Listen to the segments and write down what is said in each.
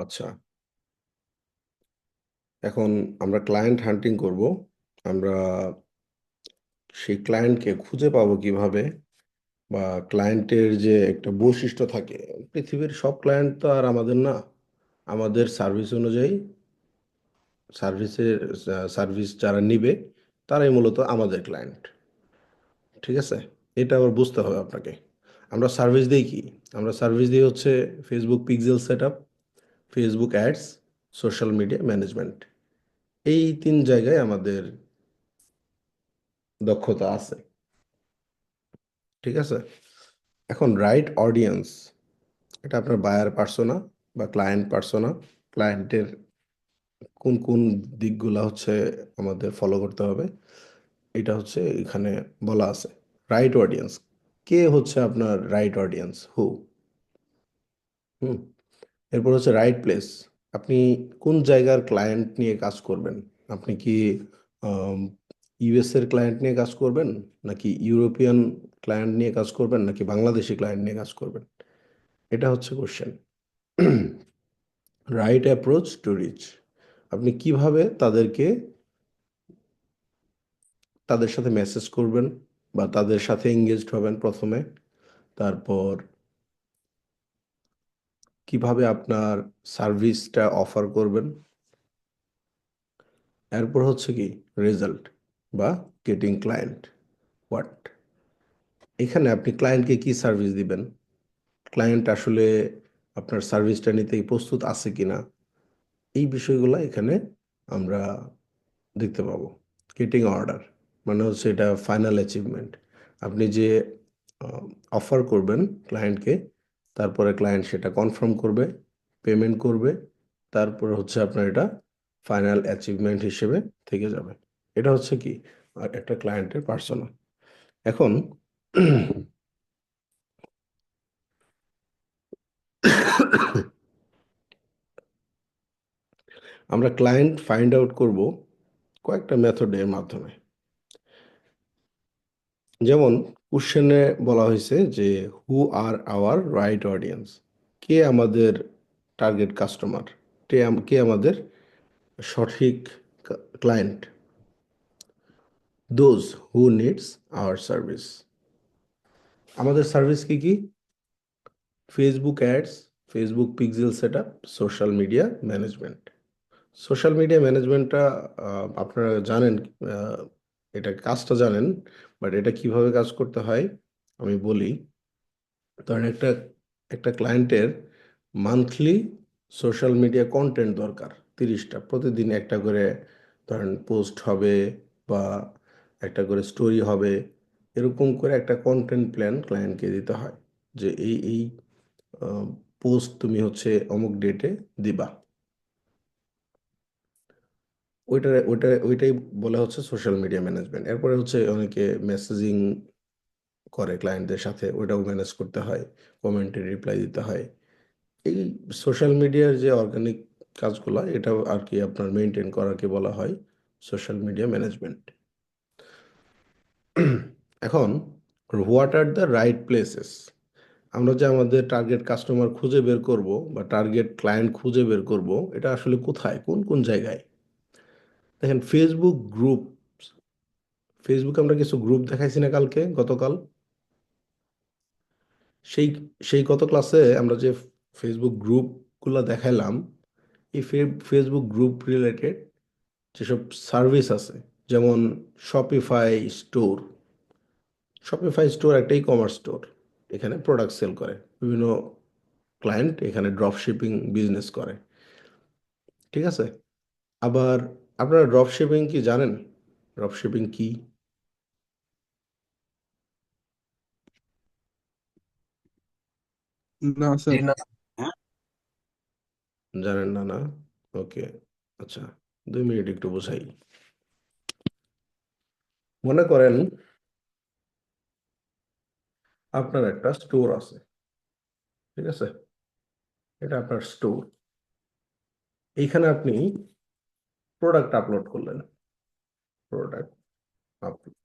আচ্ছা, এখন আমরা ক্লায়েন্ট হান্টিং করব। আমরা সেই ক্লায়েন্টকে খুঁজে পাবো কিভাবে, বা ক্লায়েন্টের যে একটা বৈশিষ্ট্য থাকে। পৃথিবীর সব ক্লায়েন্ট তো আর আমাদের না। আমাদের সার্ভিস অনুযায়ী সার্ভিসের সার্ভিস যারা নিবে তারাই মূলত আমাদের ক্লায়েন্ট। ঠিক আছে, এটা আবার বুঝতে হবে আপনাকে। আমরা সার্ভিস দিই কি? আমরা সার্ভিস দিই হচ্ছে Facebook pixel set up, Facebook ads, social media management. এই তিন জায়গায় আমাদের দক্ষতা আছে। ঠিক আছে, এখন রাইট অডিয়েন্স, এটা আপনার বায়ার পার্সোনা বা ক্লায়েন্ট পার্সোনা। ক্লায়েন্টের কোন কোন দিকগুলো হচ্ছে আমাদের ফলো করতে হবে, এটা হচ্ছে এখানে বলা আছে। রাইট অডিয়েন্স, কে হচ্ছে আপনার রাইট অডিয়েন্স? হু। হুম। এরপর হচ্ছে রাইট প্লেস, আপনি কোন জায়গার ক্লায়েন্ট নিয়ে কাজ করবেন? আপনি কি ইউএস এর ক্লায়েন্ট নিয়ে কাজ করবেন, নাকি ইউরোপিয়ান ক্লায়েন্ট নিয়ে কাজ করবেন, নাকি বাংলাদেশি ক্লায়েন্ট নিয়ে কাজ করবেন? এটা হচ্ছে question. Right approach to reach, আপনি কিভাবে তাদের সাথে মেসেজ করবেন বা তাদের সাথে এঙ্গেজড হবেন প্রথমে। তারপর কিভাবে আপনার সার্ভিসটা অফার করবেন। এরপর হচ্ছে কি রেজাল্ট বা গেটিং ক্লায়েন্ট হোয়াট। এখানে আপনি ক্লায়েন্টকে কি সার্ভিস দিবেন, ক্লায়েন্ট আসলে আপনার সার্ভিসটা নিতে প্রস্তুত আছে কিনা, এই বিষয়গুলো এখানে আমরা দেখতে পাবো। গেটিং অর্ডার মানে হচ্ছে এটা ফাইনাল অ্যাচিভমেন্ট। আপনি যে অফার করবেন ক্লায়েন্টকে, তারপরে ক্লায়েন্ট সেটা কনফার্ম করবে, পেমেন্ট করবে, তারপরে হচ্ছে আপনার এটা ফাইনাল অ্যাচিভমেন্ট হিসেবে থেকে যাবে। এটা হচ্ছে কি একটা ক্লায়েন্টের পার্সোনা। এখন আমরা ক্লায়েন্ট ফাইন্ড আউট করব কয়েকটা মেথডের মাধ্যমে। যেমন কোশ্চেনে বলা হয়েছে যে who are our right audience, কে আমাদের টার্গেট কাস্টমার, কে আমাদের সঠিক client. Those who needs our service. আমাদের সার্ভিস কি কি? Facebook ads, Facebook pixel set up, social media management. Social media ম্যানেজমেন্টটা আপনারা জানেন, আহ, এটা কাজটা জানেন, বাট এটা কিভাবে কাজ করতে হয় আমি বলি। ধরেন একটা একটা ক্লায়েন্টের মান্থলি সোশ্যাল মিডিয়া কন্টেন্ট দরকার 30টা, প্রতিদিন একটা করে ধরেন পোস্ট হবে বা একটা করে স্টোরি হবে। এরকম করে একটা কন্টেন্ট প্ল্যান ক্লায়েন্টকে দিতে হয়, যে এই এই পোস্ট তুমি হচ্ছে অমুক ডেটে দিবা। ওইটাই বলা হচ্ছে সোশ্যাল মিডিয়া ম্যানেজমেন্ট। এরপরে হচ্ছে অনেকে মেসেজিং করে ক্লায়েন্টদের সাথে, ওইটাও ম্যানেজ করতে হয়, কমেন্টে রিপ্লাই দিতে হয়। এই সোশ্যাল মিডিয়ার যে অর্গানিক কাজগুলো, এটাও আর কি আপনার মেনটেন করাকে বলা হয় সোশ্যাল মিডিয়া ম্যানেজমেন্ট। এখন what are the right places, আমরা যে আমাদের টার্গেট কাস্টমার খুঁজে বের করব বা টার্গেট ক্লায়েন্ট খুঁজে বের করব, এটা আসলে কোথায়, কোন কোন জায়গায়? দেখেন ফেসবুক গ্রুপ, ফেসবুকে আমরা কিছু গ্রুপ দেখাইছি না কালকে, গতকাল। সেই সেই গত ক্লাসে আমরা যে ফেসবুক গ্রুপগুলো দেখাইলাম, এই ফেসবুক গ্রুপ রিলেটেড যেসব সার্ভিস আছে, যেমন শপিফাই স্টোর। শপিফাই স্টোর একটা ই কমার্স স্টোর, এখানে প্রোডাক্ট সেল করে বিভিন্ন ক্লায়েন্ট, এখানে ড্রপ শিপিং বিজনেস করে। ঠিক আছে, আবার আপনারা ড্রপ শিপিং কি জানেন? ড্রপ শিপিং কি না জি স্যার। না। জানেন না? না, ওকে। আচ্ছা, 2 মিনিট একটু বোঝাই। মনে করেন আপনার একটা স্টোর আছে। ঠিক আছে, এটা আপনার স্টোর। এইখানে আপনি প্রোডাক্ট আপলোড করলেন। প্রোডাক্ট আপলোড,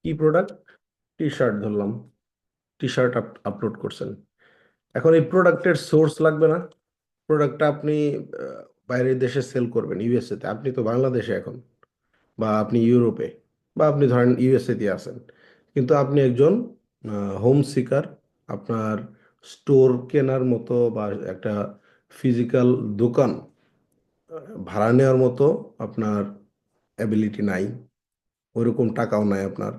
কি প্রোডাক্ট? টি শার্ট ধরলাম, টি শার্ট আপলোড করছেন। এখন এই প্রোডাক্টের সোর্স লাগবে না? প্রোডাক্টটা আপনি বাইরের দেশে সেল করবেন, ইউএসএ তে, আপনি তো বাংলাদেশে এখন, বা আপনি ইউরোপে, বা আপনি ধরেন ইউএসএ তে আছেন, কিন্তু আপনি একজন হোম সিকার। আপনার স্টোর কেনার মতো বা একটা ফিজিক্যাল দোকান ভাড়া নেওয়ার মতো আপনার অ্যাবিলিটি নাই, ওইরকম টাকাও নাই আপনার।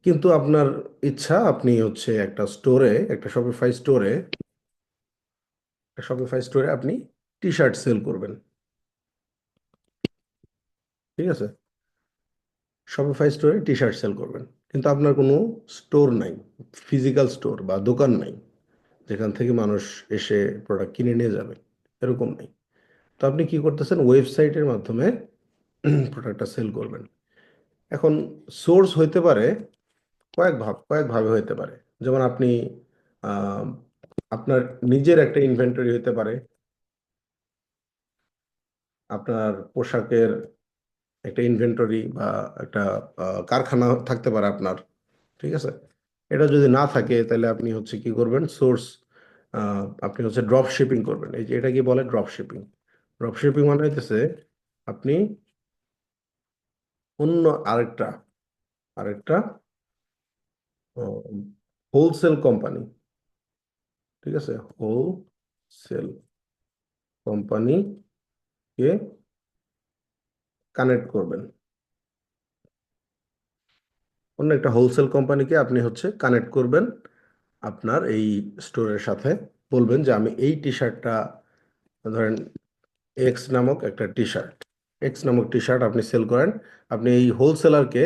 কিন্তু আপনার ইচ্ছা আপনি হচ্ছে একটা শপিফাই স্টোরে আপনি টি শার্ট সেল করবেন। ঠিক আছে, শপিফাই স্টোরে টি শার্ট সেল করবেন, কিন্তু আপনার কোনো স্টোর নাই, ফিজিক্যাল স্টোর বা দোকান নাই যেখান থেকে মানুষ এসে প্রোডাক্ট কিনে নিয়ে যাবে, এরকম নেই। তো আপনি কি করতেছেন, ওয়েবসাইটের মাধ্যমে প্রোডাক্টটা সেল করবেন। এখন সোর্স হইতে পারে কয়েকভাবে হইতে পারে। যেমন আপনি আহ, আপনার নিজের একটা ইনভেন্টরি হইতে পারে, আপনার পোশাকের একটা ইনভেন্টরি বা একটা কারখানা থাকতে পারে আপনার। ঠিক আছে, এটা যদি না থাকে তাহলে আপনি হচ্ছে কি করবেন, আপনি হচ্ছে ড্রপ শিপিং করবেন। এই যে এটা কি বলে, ড্রপ শিপিং। ড্রপ শিপিং মানে হইতেছে আপনি অন্য আরেকটা আরেকটা হোলসেল কোম্পানি, ঠিক আছে, হোলসেল কোম্পানিকে কানেক্ট করবেন। অন্য একটা হোলসেল কোম্পানিকে আপনি হচ্ছে কানেক্ট করবেন আপনার এই স্টোরের সাথে। বলবেন যে আমি এই টি শার্টটা, ধরেন এক্স নামক টি শার্ট আপনি সেল করেন। আপনি এই হোলসেলারকে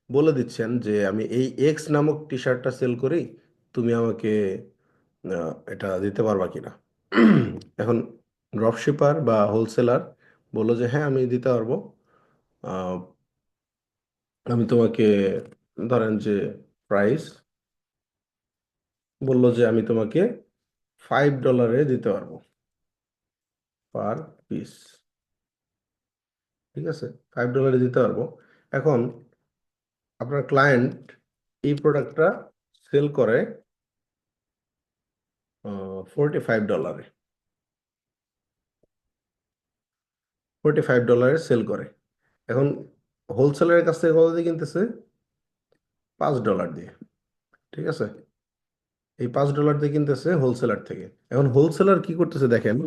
বলে দিচ্ছেন যে আমি এই এক্স নামক টি শার্টটা সেল করি, তুমি আমাকে এটা দিতে পারবা কিনা। এখন ড্রপশিপার বা হোলসেলার বললো যে হ্যাঁ আমি দিতে পারবো। আহ, আমি তোমাকে, ধরেন যে প্রাইস, বললো যে আমি তোমাকে $5 দিতে পারবো পার পিস। ঠিক আছে, $5 দিতে পারবো। এখন আপনার ক্লায়েন্ট এই প্রোডাক্টটা সেল করে $45। $45 সেল করে। এখন হোলসেলারের কাছ থেকে কত দিয়ে কিনতেছে? $5 দিয়ে। ঠিক আছে, এই $5 দিয়ে কিনতেছে হোলসেলার থেকে। এখন হোলসেলার কি করতেছে দেখেন,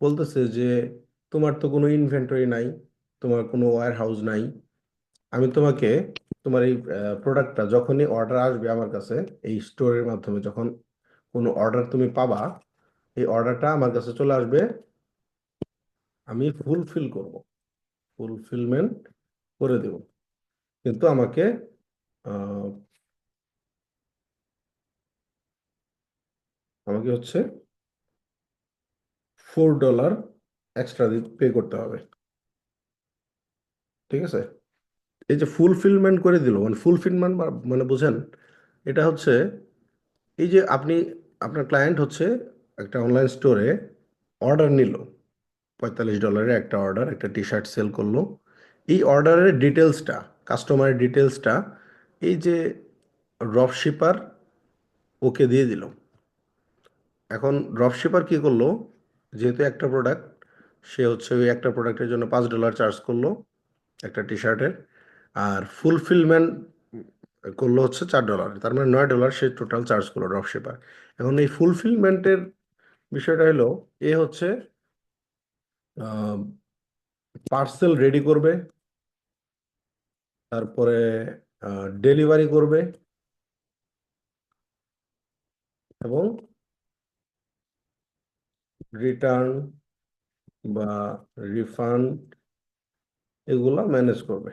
বলতেছে যে তোমার তো কোনো ইনভেন্টরি নাই, তোমার কোনো ওয়্যার হাউস নাই, আমি তোমাকে তোমার এই প্রোডাক্টটা যখনই অর্ডার আসবে আমার কাছে, এই স্টোরের মাধ্যমে যখন কোনো অর্ডার তুমি পাবা, এই অর্ডারটা আমার কাছে চলে আসবে, আমি ফুলফিলমেন্ট করে দেব। কিন্তু আহ, আমাকে হচ্ছে $4 এক্সট্রা পে করতে হবে। ঠিক আছে, এই যে ফুলফিলমেন্ট করে দিল, মানে ফুলফিলমেন্ট মানে বুঝেন, এটা হচ্ছে এই যে আপনি, আপনার ক্লায়েন্ট হচ্ছে একটা অনলাইন স্টোরে অর্ডার নিল, $45 একটা অর্ডার, একটা টি শার্ট সেল করলো। এই অর্ডারের ডিটেলসটা, কাস্টমারের ডিটেলসটা এই যে ড্রপশিপার ওকে দিয়ে দিল। এখন ড্রপশিপার কি করলো, যেহেতু একটা প্রোডাক্ট, সে হচ্ছে ওই একটা প্রোডাক্টের জন্য $5 চার্জ করলো একটা টি শার্টের, আর ফুলফিলমেন্ট করলো হচ্ছে $4, তার মানে $9 সে টোটাল চার্জ করলো ড্রপশিপার। এখন এই ফুলফিলমেন্টের বিষয়টা হলো, এ হচ্ছে পার্সেল রেডি করবে, তারপরে ডেলিভারি করবে, এবং রিটার্ন বা রিফান্ড এগুলা ম্যানেজ করবে।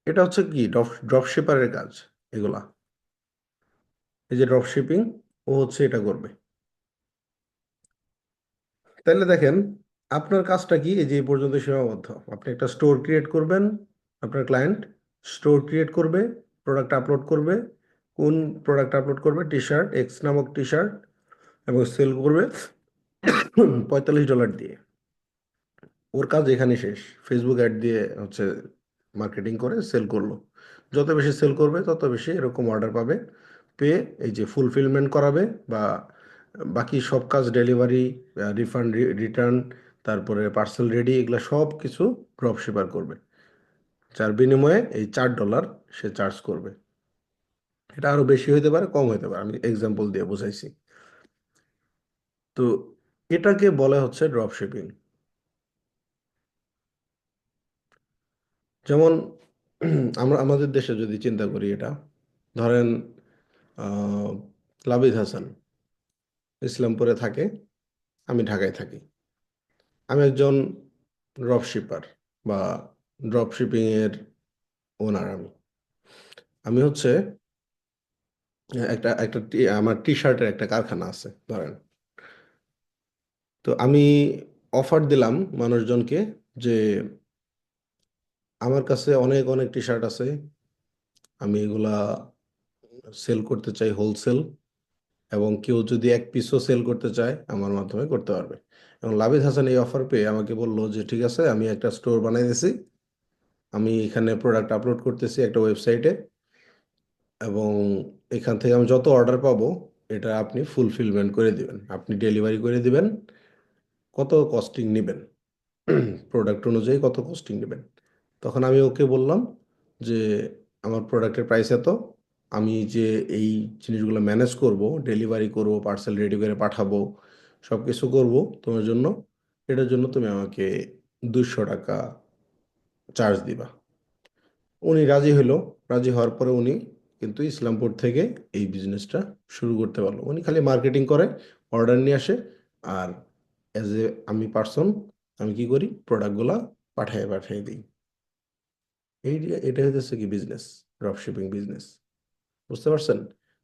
এটা হচ্ছে কি ড্রপ শিপারের কাজ এগুলা। এই যে ড্রপ শিপিং, ও হচ্ছে এটা করবে। তাহলে দেখেন, আপনার কাজটা কি, এই যে এই পর্যন্ত সীমাবদ্ধ। আপনি একটা স্টোর ক্রিয়েট করবেন, আপনার ক্লায়েন্ট স্টোর ক্রিয়েট করবে, প্রোডাক্ট আপলোড করবে। কোন প্রোডাক্ট আপলোড করবে? টি শার্ট, এক্স নামক টি শার্ট, এবং সেল করবে $45 দিয়ে। ওর কাজ এখানে শেষ। ফেসবুক অ্যাড দিয়ে হচ্ছে মার্কেটিং করে সেল করলো। যত বেশি সেল করবে তত বেশি এরকম অর্ডার পাবে, পেয়ে এই যে ফুলফিলমেন্ট করাবে বা বাকি সব কাজ, ডেলিভারি, রিফান্ড, রিটার্ন, তারপরে পার্সেল রেডি, এগুলো সব কিছু ড্রপ শিপার করবে, যার বিনিময়ে এই $4 সে চার্জ করবে। এটা আরো বেশি হইতে পারে, কম হইতে পারে, আমি এক্সাম্পল দিয়ে বুঝাইছি। তো এটাকে বলে হচ্ছে ড্রপ শিপিং। যেমন আমরা আমাদের দেশে যদি চিন্তা করি, এটা ধরেন আহ, লাবিদ হাসান ইসলামপুরে থাকে, আমি ঢাকায় থাকি। আমি একজন ড্রপ শিপার বা ড্রপ শিপিং এর ওনার। আমি আমি হচ্ছে একটা একটা আমার টি শার্টের একটা কারখানা আছে ধরেন। তো আমি অফার দিলাম মানুষজনকে যে আমার কাছে অনেক অনেক টি শার্ট আছে, আমি এগুলা সেল করতে চাই হোলসেল, এবং কেউ যদি এক পিসও সেল করতে চায় আমার মাধ্যমে করতে পারবে। এবং লাবিদ হাসান এই অফার পেয়ে আমাকে বললো যে ঠিক আছে, আমি একটা স্টোর বানাই দিয়েছি, আমি এখানে প্রোডাক্ট আপলোড করতেছি একটা ওয়েবসাইটে, এবং এখান থেকে আমি যত অর্ডার পাবো এটা আপনি ফুলফিলমেন্ট করে দিবেন, আপনি ডেলিভারি করে দিবেন, কত কস্টিং নেবেন, প্রোডাক্ট অনুযায়ী কত কস্টিং নেবেন। তখন আমি ওকে বললাম যে আমার প্রোডাক্টের প্রাইস এত, আমি যে এই জিনিসগুলো ম্যানেজ করব, ডেলিভারি করব, পার্সেল রেডি করে পাঠাবো, সব কিছু করবো তোমার জন্য, এটার জন্য তুমি আমাকে $200 চার্জ দিবা। উনি রাজি হলো। রাজি হওয়ার পরে উনি কিন্তু ইসলামপুর থেকে এই বিজনেসটা শুরু করতে পারলো। উনি খালি মার্কেটিং করে, অর্ডার নিয়ে আসে, আর অ্যাজ এ আমি পার্সন, আমি কি করি, প্রোডাক্টগুলা পাঠিয়ে পাঠিয়ে দিই। এই এটা হচ্ছে কি বিজনেস, ড্রপ শিপিং বিজনেস। বুঝতে পারছেন?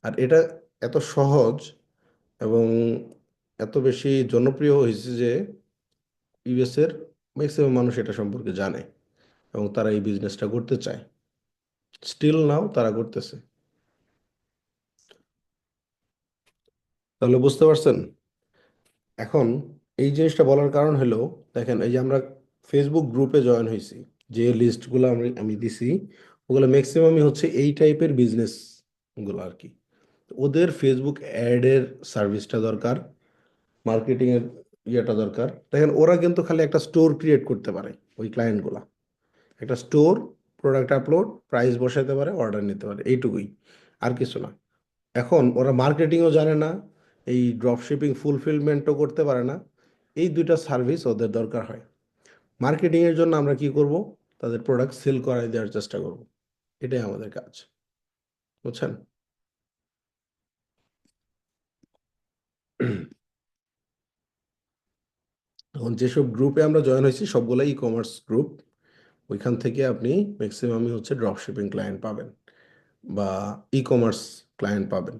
আর এটা এত সহজ এবং এত বেশি জনপ্রিয় হয়েছে যে ইউএস এর ম্যাক্সিমাম মানুষ এটা সম্পর্কে জানে এবং তারা এই বিজনেসটা করতে চায়। স্টিল নাও তারা করতেছে। তাহলে বুঝতে পারছেন? এখন এই জিনিসটা বলার কারণ হলো, দেখেন এই যে আমরা ফেসবুক গ্রুপে জয়েন হয়েছি, যে লিস্টগুলো আমি দিছি, ওগুলো ম্যাক্সিমামই হচ্ছে এই টাইপের বিজনেসগুলো আর কি। ওদের ফেসবুক অ্যাডের সার্ভিসটা দরকার, মার্কেটিংয়ের ইয়েটা দরকার। দেখেন ওরা কিন্তু খালি একটা স্টোর ক্রিয়েট করতে পারে, ওই ক্লায়েন্টগুলা একটা স্টোর, প্রোডাক্ট আপলোড, প্রাইস বসাতে পারে, অর্ডার নিতে পারে, এইটুকুই, আর কিছু না। এখন ওরা মার্কেটিংও জানে না, এই ড্রপ শিপিং ফুলফিলমেন্টও করতে পারে না। এই দুইটা সার্ভিস ওদের দরকার হয়। মার্কেটিংয়ের জন্য আমরা কি করব, তাদের প্রোডাক্ট সেল করাই দেওয়ার চেষ্টা করব, এটাই আমাদের কাজ। বুঝছেন? এখন যেসব গ্রুপে আমরা জয়েন হয়েছি সবগুলাই ই কমার্স গ্রুপ। ওইখান থেকে আপনি ম্যাক্সিমামই হচ্ছে ড্রপ শিপিং ক্লায়েন্ট পাবেন বা ই কমার্স ক্লায়েন্ট পাবেন।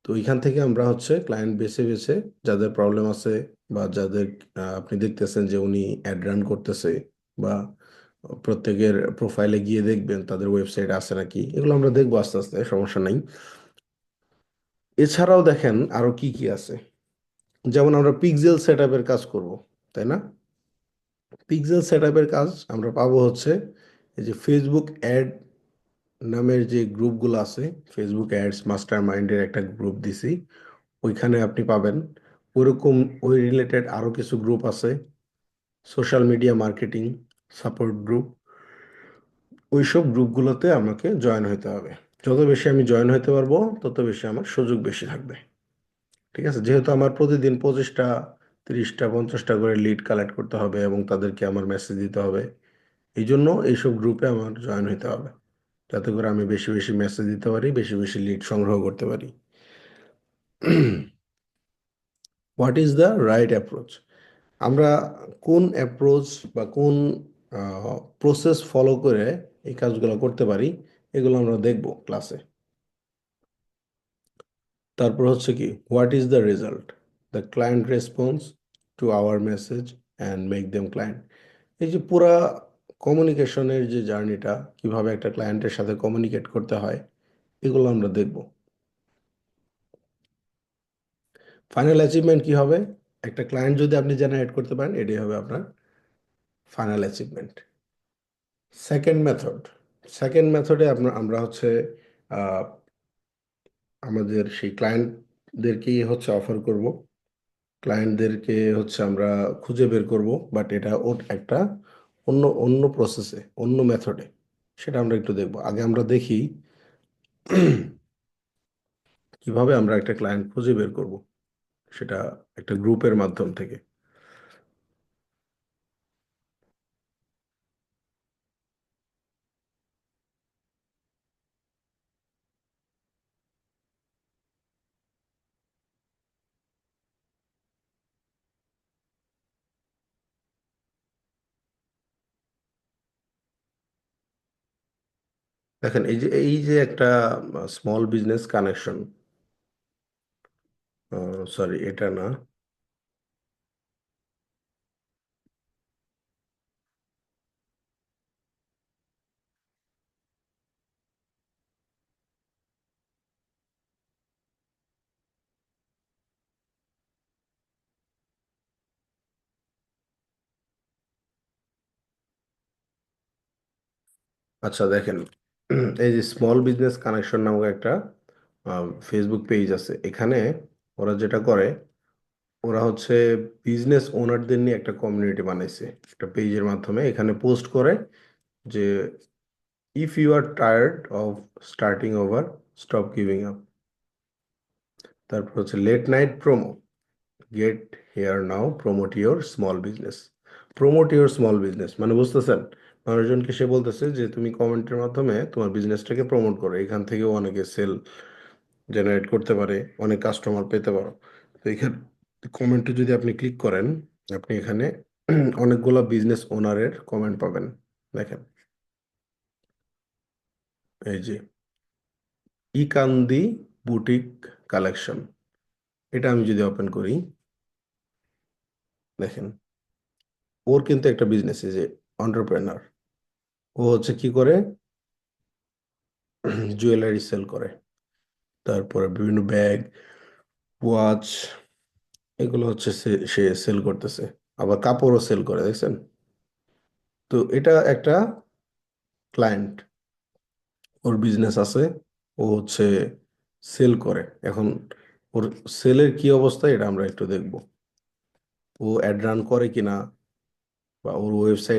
তো ওইখান থেকে আমরা হচ্ছে ক্লায়েন্ট বেছে বেছে, যাদের প্রবলেম আছে বা যাদের আপনি দেখতেছেন যে উনি অ্যাড রান করতেছে, বা প্রত্যেকের প্রোফাইলে গিয়ে দেখবেন তাদের ওয়েবসাইট আছে নাকি, এগুলো আমরা দেখবো আস্তে আস্তে, সমস্যা নাই। এছাড়াও দেখেন আরো কি কি আছে, যেমন আমরা পিক্সেল সেট আপের কাজ করব, তাই না? পিক্সেল সেট আপের কাজ আমরা পাবো হচ্ছে এই যে ফেসবুক অ্যাড নামের যে গ্রুপগুলো আছে, ফেসবুক অ্যাডস মাস্টার মাইন্ডের একটা গ্রুপ দিছি, ওইখানে আপনি পাবেন। ওইরকম ওই রিলেটেড আরও কিছু গ্রুপ আছে, social media marketing support group, ওইসব গ্রুপগুলোতে আমাকে জয়েন হতে হবে। যত বেশি আমি জয়েন হতে পারবো তত বেশি আমার সুযোগ বেশি থাকবে। ঠিক আছে? যেহেতু আমার প্রতিদিন 25টা, 30টা, 50টা করে লিড কালেক্ট করতে হবে এবং তাদেরকে আমার মেসেজ দিতে হবে, এই জন্য এইসব গ্রুপে আমার জয়েন হতে হবে, যাতে করে আমি বেশি বেশি মেসেজ দিতে পারি, বেশি বেশি লিড সংগ্রহ করতে পারি। What is the right approach? আমরা কোন অ্যাপ্রোচ বা কোন প্রসেস ফলো করে এই কাজগুলো করতে পারি, এগুলো আমরা দেখব ক্লাসে। তারপর হচ্ছে কি, what is the result, the client response to our message and make them client. এই যে পুরা কমিউনিকেশনের যে জার্নিটা, কিভাবে একটা ক্লায়েন্টের সাথে কমিউনিকেট করতে হয়, এগুলো আমরা দেখব। ফাইনাল অ্যাচিভমেন্ট কি হবে? একটা ক্লায়েন্ট যদি আপনি জেনারেট করতে পারেন, এটাই হবে আপনার final achievement. Second method, second মেথডে আমরা হচ্ছে আহ, আমাদের সেই ক্লায়েন্টদেরকেই হচ্ছে অফার করব, ক্লায়েন্টদেরকে হচ্ছে আমরা খুঁজে বের করব, বাট এটা ওর একটা অন্য অন্য প্রসেসে, অন্য মেথডে, সেটা আমরা একটু দেখব। আগে আমরা দেখি কিভাবে আমরা একটা ক্লায়েন্ট খুঁজে বের করব, সেটা একটা গ্রুপের মাধ্যম থেকে। দেখেন এই যে একটা স্মল বিজনেস কানেকশন, সরি এটা না। আচ্ছা দেখেন, এই যে স্মল বিজনেস কানেকশন নামক একটা ফেসবুক পেজ আছে, এখানে ওরা যেটা করে, ওরা হচ্ছে বিজনেস ওনারদের নিয়ে একটা কমিউনিটি বানাইছে একটা পেজের মাধ্যমে। এখানে পোস্ট করে যে if you are tired of starting over, stop giving up. তারপর হচ্ছে late night promo, get here now, promote your small business. Promote your small business মানে বুঝতেছেন, মানুষজনকে সে বলতেছে যে তুমি কমেন্টের মাধ্যমে তোমার বিজনেসটাকে প্রমোট করো, এখান থেকেও অনেকে সেল জেনারেট করতে পারে, অনেক কাস্টমার পেতে পারো। তো এখানে কমেন্টে যদি আপনি ক্লিক করেন, আপনি এখানে অনেকগুলো বিজনেস ওনারের কমেন্ট পাবেন। দেখেন এই যে ইকান্দি বুটিক কালেকশন, এটা আমি যদি ওপেন করি, দেখেন ওর কিন্তু একটা বিজনেস, এই যে এন্টারপ্রেনার, ও হচ্ছে কি করে, জুয়েলারি সেল করে, তারপরে বিভিন্ন ব্যাগ, ওয়াচ, এগুলো হচ্ছে সে সেল করতেছে, আবার কাপড়ও সেল করে, দেখছেন? তো এটা একটা ক্লায়েন্ট, ওর বিজনেস আছে, ও হচ্ছে সেল করে। এখন ওর সেলের কি অবস্থা এটা আমরা একটু দেখব, ও অ্যাড রান করে কিনা, বা ওর ওয়েবসাইট